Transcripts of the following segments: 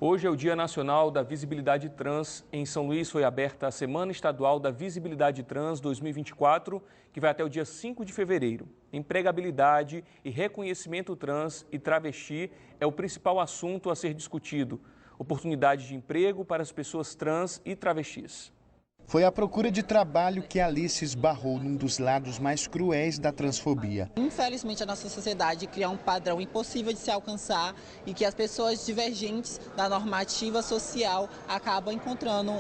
Hoje é o Dia Nacional da Visibilidade Trans. Em São Luís foi aberta a Semana Estadual da Visibilidade Trans 2024, que vai até o dia 5 de fevereiro. Empregabilidade e reconhecimento trans e travesti é o principal assunto a ser discutido. Oportunidade de emprego para as pessoas trans e travestis. Foi a procura de trabalho que Alice esbarrou num dos lados mais cruéis da transfobia. Infelizmente, a nossa sociedade cria um padrão impossível de se alcançar e que as pessoas divergentes da normativa social acabam encontrando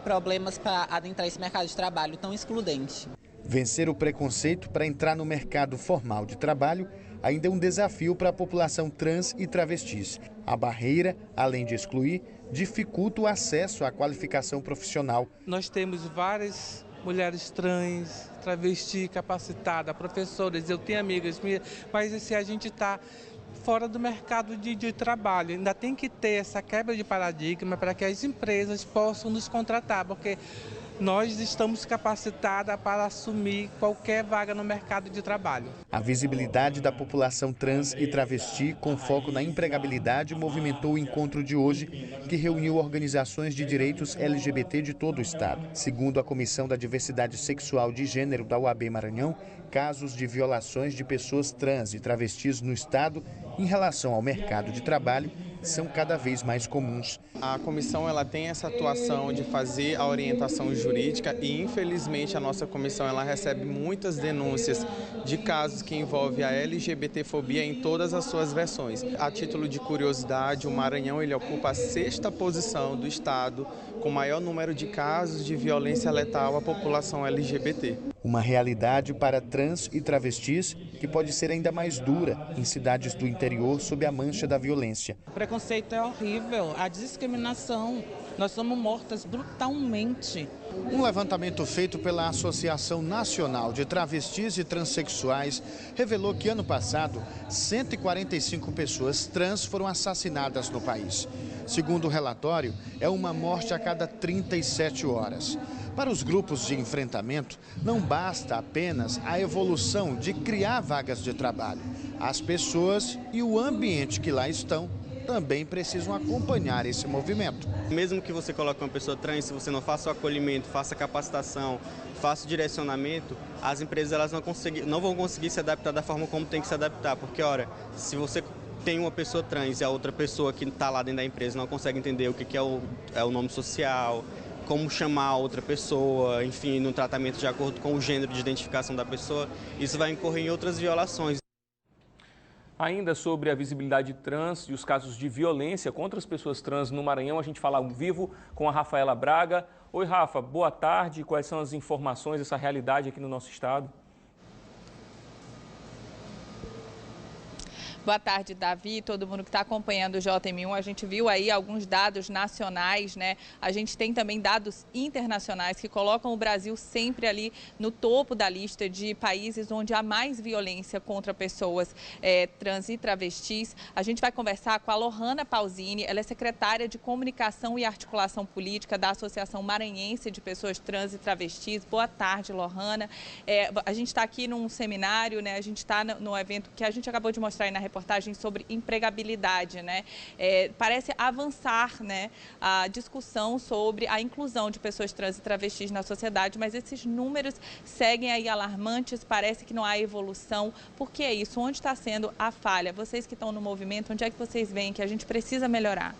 problemas para adentrar esse mercado de trabalho tão excludente. Vencer o preconceito para entrar no mercado formal de trabalho ainda é um desafio para a população trans e travestis. A barreira, além de excluir, dificulta o acesso à qualificação profissional. Nós temos várias mulheres trans, travesti capacitadas, professoras, eu tenho amigas minhas, mas assim, a gente está fora do mercado de trabalho. Ainda tem que ter essa quebra de paradigma para que as empresas possam nos contratar, porque nós estamos capacitadas para assumir qualquer vaga no mercado de trabalho. A visibilidade da população trans e travesti, com foco na empregabilidade, movimentou o encontro de hoje, que reuniu organizações de direitos LGBT de todo o estado. Segundo a Comissão da Diversidade Sexual de Gênero da UAB Maranhão, casos de violações de pessoas trans e travestis no estado em relação ao mercado de trabalho são cada vez mais comuns. A comissão ela tem essa atuação de fazer a orientação jurídica e, infelizmente, a nossa comissão ela recebe muitas denúncias de casos que envolvem a LGBTfobia em todas as suas versões. A título de curiosidade, o Maranhão ele ocupa a 6ª posição do estado com maior número de casos de violência letal à população LGBT. Uma realidade para trans e travestis que pode ser ainda mais dura em cidades do interior sob a mancha da violência. O preconceito é horrível, a discriminação, nós somos mortas brutalmente. Um levantamento feito pela Associação Nacional de Travestis e Transsexuais revelou que ano passado 145 pessoas trans foram assassinadas no país. Segundo o relatório, é uma morte a cada 37 horas. Para os grupos de enfrentamento, não basta apenas a evolução de criar vagas de trabalho. As pessoas e o ambiente que lá estão também precisam acompanhar esse movimento. Mesmo que você coloque uma pessoa trans, se você não faça o acolhimento, faça a capacitação, faça o direcionamento, as empresas elas não vão conseguir se adaptar da forma como tem que se adaptar. Porque, ora, se você tem uma pessoa trans e a outra pessoa que está lá dentro da empresa não consegue entender o que é o nome social, como chamar a outra pessoa, enfim, no tratamento de acordo com o gênero de identificação da pessoa, isso vai incorrer em outras violações. Ainda sobre a visibilidade trans e os casos de violência contra as pessoas trans no Maranhão, a gente fala ao vivo com a Rafaela Braga. Oi, Rafa, boa tarde. Quais são as informações dessa realidade aqui no nosso estado? Boa tarde, Davi, todo mundo que está acompanhando o JM1. A gente viu aí alguns dados nacionais, né? A gente tem também dados internacionais que colocam o Brasil sempre ali no topo da lista de países onde há mais violência contra pessoas trans e travestis. A gente vai conversar com a Lohana Pausini, ela é secretária de Comunicação e Articulação Política da Associação Maranhense de Pessoas Trans e Travestis. Boa tarde, Lohana. A gente está aqui num seminário, né? A gente está no evento que a gente acabou de mostrar aí na reportagem sobre empregabilidade, né? Parece avançar, né, a discussão sobre a inclusão de pessoas trans e travestis na sociedade, mas esses números seguem aí alarmantes, parece que não há evolução. Por que é isso? Onde está sendo a falha? Vocês que estão no movimento, onde é que vocês veem que a gente precisa melhorar?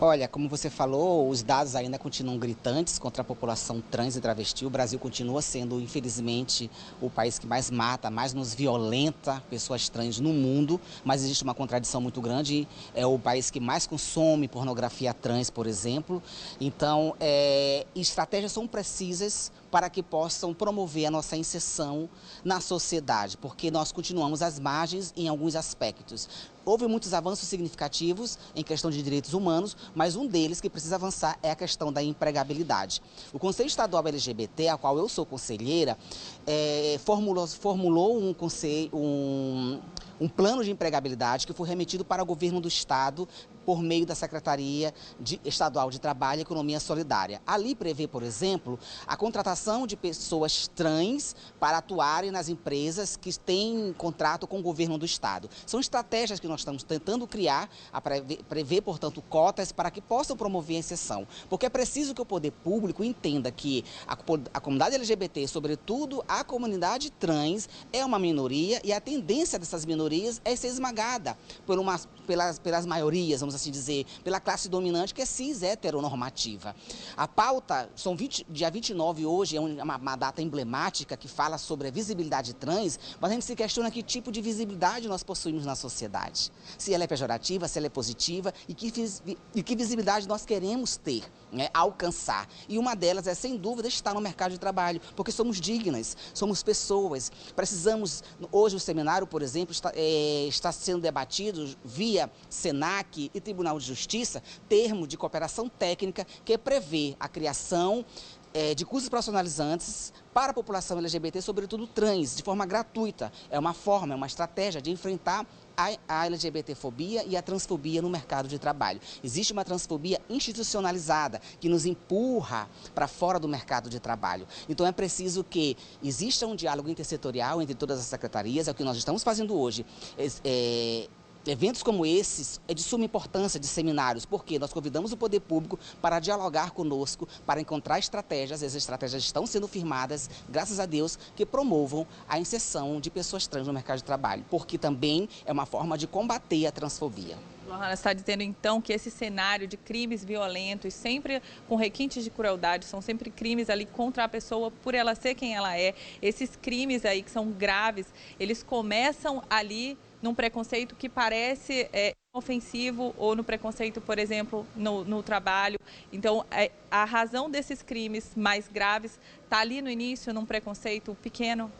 Olha, como você falou, os dados ainda continuam gritantes contra a população trans e travesti. O Brasil continua sendo, infelizmente, o país que mais mata, mais nos violenta pessoas trans no mundo. Mas existe uma contradição muito grande. É o país que mais consome pornografia trans, por exemplo. Então, estratégias são precisas para que possam promover a nossa inserção na sociedade, porque nós continuamos às margens em alguns aspectos. Houve muitos avanços significativos em questão de direitos humanos, mas um deles que precisa avançar é a questão da empregabilidade. O Conselho Estadual LGBT, a qual eu sou conselheira, formulou um plano de empregabilidade que foi remetido para o governo do estado por meio da Secretaria Estadual de Trabalho e Economia Solidária. Ali prevê, por exemplo, a contratação de pessoas trans para atuarem nas empresas que têm contrato com o governo do Estado. São estratégias que nós estamos tentando criar, a prever, portanto, cotas para que possam promover a inserção. Porque é preciso que o poder público entenda que a comunidade LGBT, sobretudo a comunidade trans, é uma minoria e a tendência dessas minorias é ser esmagada pelas maiorias, vamos assim dizer, pela classe dominante que é cis heteronormativa. A pauta, dia 29 hoje, é uma data emblemática que fala sobre a visibilidade trans, mas a gente se questiona que tipo de visibilidade nós possuímos na sociedade. Se ela é pejorativa, se ela é positiva e que visibilidade nós queremos ter, né, alcançar. E uma delas é, sem dúvida, estar no mercado de trabalho, porque somos dignas, somos pessoas. Precisamos, hoje o seminário, por exemplo, está sendo debatido via SENAC e Tribunal de Justiça, termo de cooperação técnica que prevê a criação de cursos profissionalizantes para a população LGBT, sobretudo trans, de forma gratuita. É uma forma, é uma estratégia de enfrentar a LGBTfobia e a transfobia no mercado de trabalho. Existe uma transfobia institucionalizada que nos empurra para fora do mercado de trabalho. Então é preciso que exista um diálogo intersetorial entre todas as secretarias, é o que nós estamos fazendo hoje. Eventos como esses é de suma importância, de seminários, porque nós convidamos o poder público para dialogar conosco, para encontrar estratégias, as estratégias estão sendo firmadas, graças a Deus, que promovam a inserção de pessoas trans no mercado de trabalho, porque também é uma forma de combater a transfobia. Lohana está dizendo então que esse cenário de crimes violentos, sempre com requintes de crueldade, são sempre crimes ali contra a pessoa por ela ser quem ela é. Esses crimes aí que são graves, eles começam ali num preconceito que parece ofensivo ou no preconceito, por exemplo, no trabalho. Então, a razão desses crimes mais graves está ali no início, num preconceito pequeno?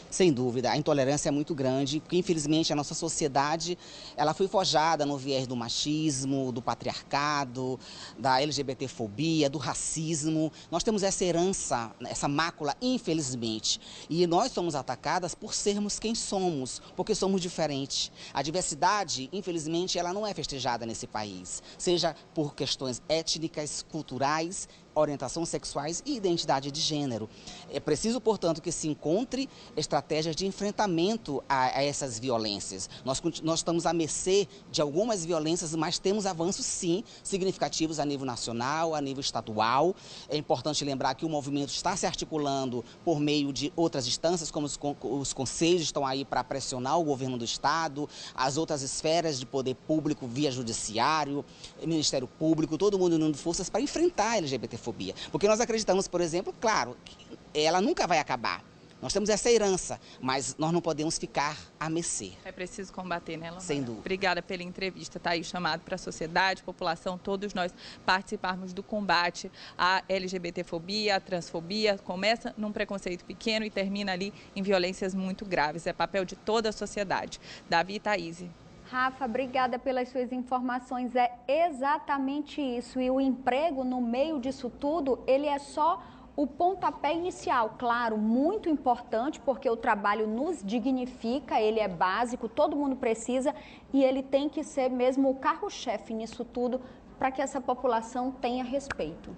Sem dúvida, a intolerância é muito grande, porque infelizmente a nossa sociedade ela foi forjada no viés do machismo, do patriarcado, da LGBTfobia, do racismo. Nós temos essa herança, essa mácula, infelizmente. E nós somos atacadas por sermos quem somos, porque somos diferentes. A diversidade, infelizmente, ela não é festejada nesse país, seja por questões étnicas, culturais, orientações sexuais e identidade de gênero. É preciso, portanto, que se encontre estratégias de enfrentamento a essas violências. Nós estamos à mercê de algumas violências, mas temos avanços, sim, significativos a nível nacional, a nível estadual. É importante lembrar que o movimento está se articulando por meio de outras instâncias, como os conselhos estão aí para pressionar o governo do Estado, as outras esferas de poder público via judiciário, Ministério Público, todo mundo unindo forças para enfrentar a LGBTfobia. Porque nós acreditamos, por exemplo, claro, que ela nunca vai acabar. Nós temos essa herança, mas nós não podemos ficar à mercê. É preciso combater, né, Lohana? Sem dúvida. Obrigada pela entrevista. Está aí chamado para a sociedade, população, todos nós participarmos do combate à LGBTfobia, à transfobia. Começa num preconceito pequeno e termina ali em violências muito graves. É papel de toda a sociedade. Davi e Thaís. Rafa, obrigada pelas suas informações. É exatamente isso. E o emprego no meio disso tudo, ele é só o pontapé inicial. Claro, muito importante, porque o trabalho nos dignifica, ele é básico, todo mundo precisa e ele tem que ser mesmo o carro-chefe nisso tudo para que essa população tenha respeito.